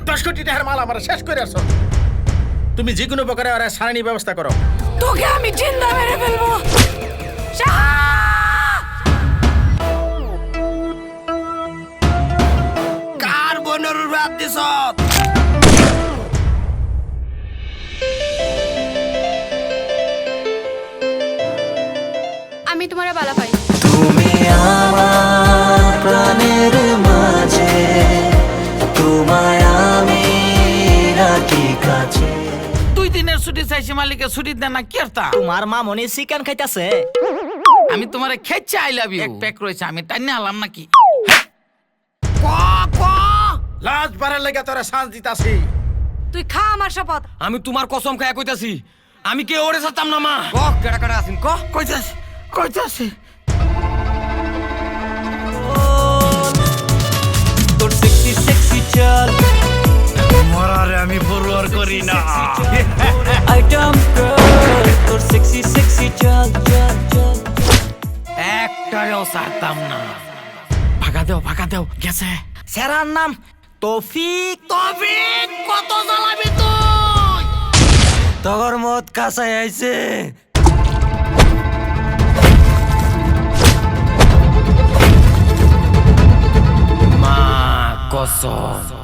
10 কোটি টাকার মাল আমার শেষ করে আসো। তুমি যে কোনো প্রকারে ওরা সারানি ব্যবস্থা করো। তোকে আমি জিন্দা মেরে ফেলবো। কার বোনের রাত দিছ? আমি তোমার বালা পাই। তুমি আমার প্রাণের মাঝে, তোমায় আমি রাখি কাছে। 2 দিনের ছুটি চাইছি, মালিকের ছুটি দেন না। কি একটা তোমার মা মনে চিকেন খাইতাছে। আমি তোমারে খেয়েছি আই লাভ ইউ। এক প্যাক রয়েছে, আমি টাইনে আলাম নাকি? লাজ বাড়ার লেগে তোরা সাজ দিতাছি। তুই খা আমার শপথ। আমি তোমার কসম খায়া কইতাছি, আমি কে ওরে সাতাম না মা। ক কেডা কেডা আছেন ক? কইতাছি তোর সেক্সি সেক্সি চাল, মরারে আমি পরোয়ার করি না। আইটেম গার্ল, তোর সেক্সি সেক্সি চাল চাল চাল। একটাও সারতাম না। ভাগা দেও গেছে। সেরার নাম তৌফিক। তবে কত জ্বালাবি তুই? তগর মত কাঁচাই আইছে। মা কসম